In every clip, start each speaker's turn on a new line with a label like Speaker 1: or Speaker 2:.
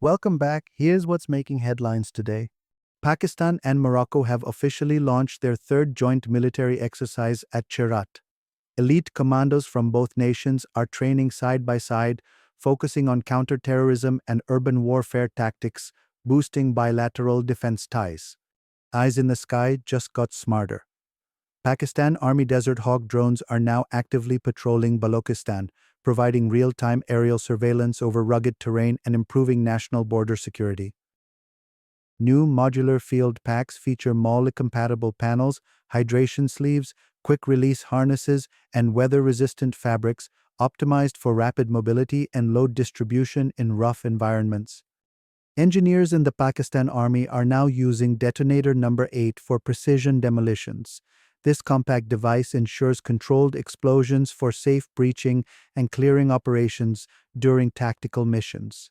Speaker 1: Welcome back. Here's what's making headlines today. Pakistan and Morocco have officially launched their third joint military exercise at Cherat. Elite commandos from both nations are training side by side, focusing on counterterrorism and urban warfare tactics, boosting bilateral defense ties. Eyes in the sky just got smarter. Pakistan Army Desert Hawk drones are now actively patrolling Balochistan, providing real-time aerial surveillance over rugged terrain and improving national border security. New modular field packs feature MOLE-compatible panels, hydration sleeves, quick-release harnesses, and weather-resistant fabrics, optimized for rapid mobility and load distribution in rough environments. Engineers in the Pakistan Army are now using Detonator number 8 for precision demolitions. This compact device ensures controlled explosions for safe breaching and clearing operations during tactical missions.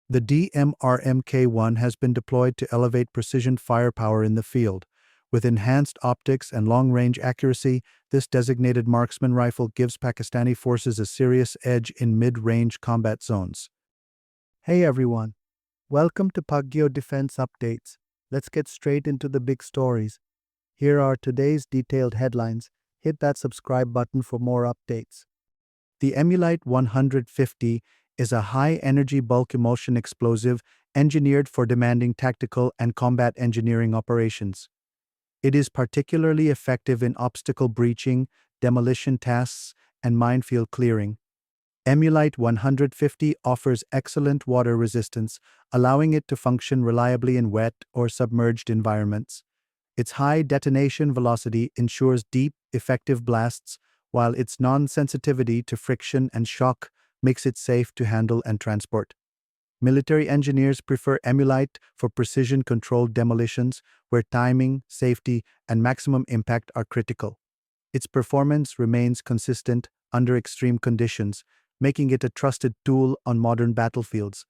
Speaker 1: The DMR-MK1 has been deployed to elevate precision firepower in the field. With enhanced optics and long-range accuracy, this designated marksman rifle gives Pakistani forces a serious edge in mid-range combat zones. Hey everyone, welcome to Pakistangeo Defence Updates. Let's get straight into the big stories. Here are today's detailed headlines. Hit that subscribe button for more updates. The Emulite 150 is a high-energy bulk emulsion explosive engineered for demanding tactical and combat engineering operations. It is particularly effective in obstacle breaching, demolition tasks, and minefield clearing. Emulite 150 offers excellent water resistance, allowing it to function reliably in wet or submerged environments. Its high detonation velocity ensures deep, effective blasts, while its non-sensitivity to friction and shock makes it safe to handle and transport. Military engineers prefer Emulite for precision-controlled demolitions, where timing, safety, and maximum impact are critical. Its performance remains consistent under extreme conditions, making it a trusted tool on modern battlefields.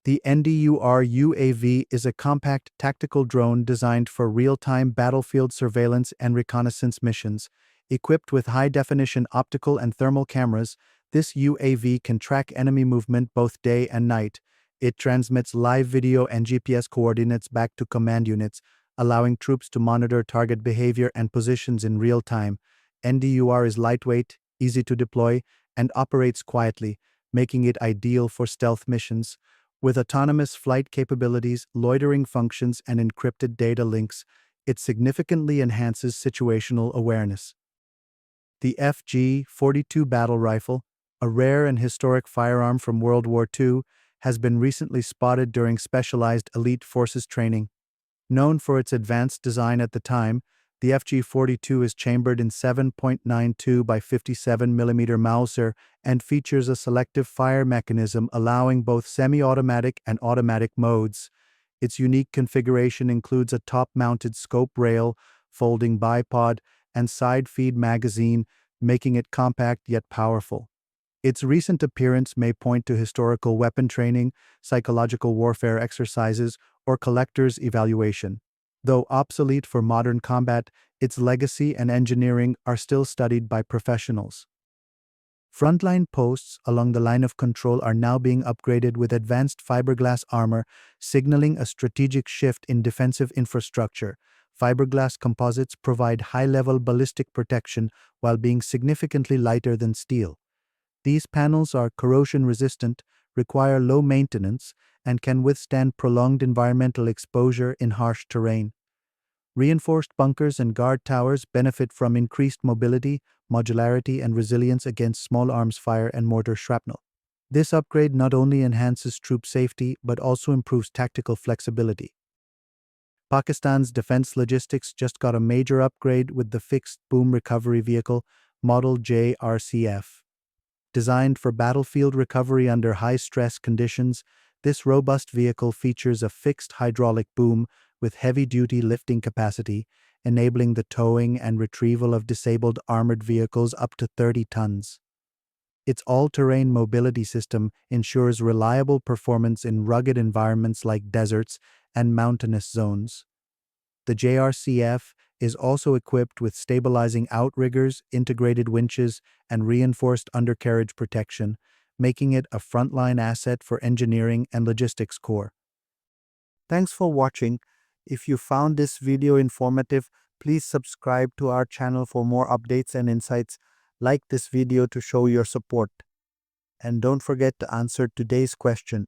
Speaker 1: The NDUR UAV is a compact tactical drone designed for real-time battlefield surveillance and reconnaissance missions. Equipped with high-definition optical and thermal cameras, this UAV can track enemy movement both day and night. It transmits live video and GPS coordinates back to command units, allowing troops to monitor target behavior and positions in real time. NDUR is lightweight, easy to deploy, and operates quietly, making it ideal for stealth missions. With autonomous flight capabilities, loitering functions, and encrypted data links, it significantly enhances situational awareness. The FG-42 battle rifle, a rare and historic firearm from World War II, has been recently spotted during specialized elite forces training. Known for its advanced design at the time, the FG-42 is chambered in 7.92 by 57 mm Mauser and features a selective fire mechanism allowing both semi-automatic and automatic modes. Its unique configuration includes a top-mounted scope rail, folding bipod, and side-feed magazine, making it compact yet powerful. Its recent appearance may point to historical weapon training, psychological warfare exercises, or collector's evaluation. Though obsolete for modern combat, its legacy and engineering are still studied by professionals. Frontline posts along the line of control are now being upgraded with advanced fiberglass armor, signaling a strategic shift in defensive infrastructure. Fiberglass composites provide high-level ballistic protection while being significantly lighter than steel. These panels are corrosion-resistant, require low maintenance, and can withstand prolonged environmental exposure in harsh terrain. Reinforced bunkers and guard towers benefit from increased mobility, modularity, and resilience against small arms fire and mortar shrapnel. This upgrade not only enhances troop safety but also improves tactical flexibility. Pakistan's defense logistics just got a major upgrade with the fixed boom recovery vehicle, model JRC-F. Designed for battlefield recovery under high-stress conditions, this robust vehicle features a fixed hydraulic boom with heavy-duty lifting capacity, enabling the towing and retrieval of disabled armored vehicles up to 30 tons. Its all-terrain mobility system ensures reliable performance in rugged environments like deserts and mountainous zones. The JRC-F is also equipped with stabilizing outriggers, integrated winches, and reinforced undercarriage protection, making it a frontline asset for engineering and logistics corps. Thanks for watching. If you found this video informative, please subscribe to our channel for more updates and insights. Like this video to show your support. And don't forget to answer today's question.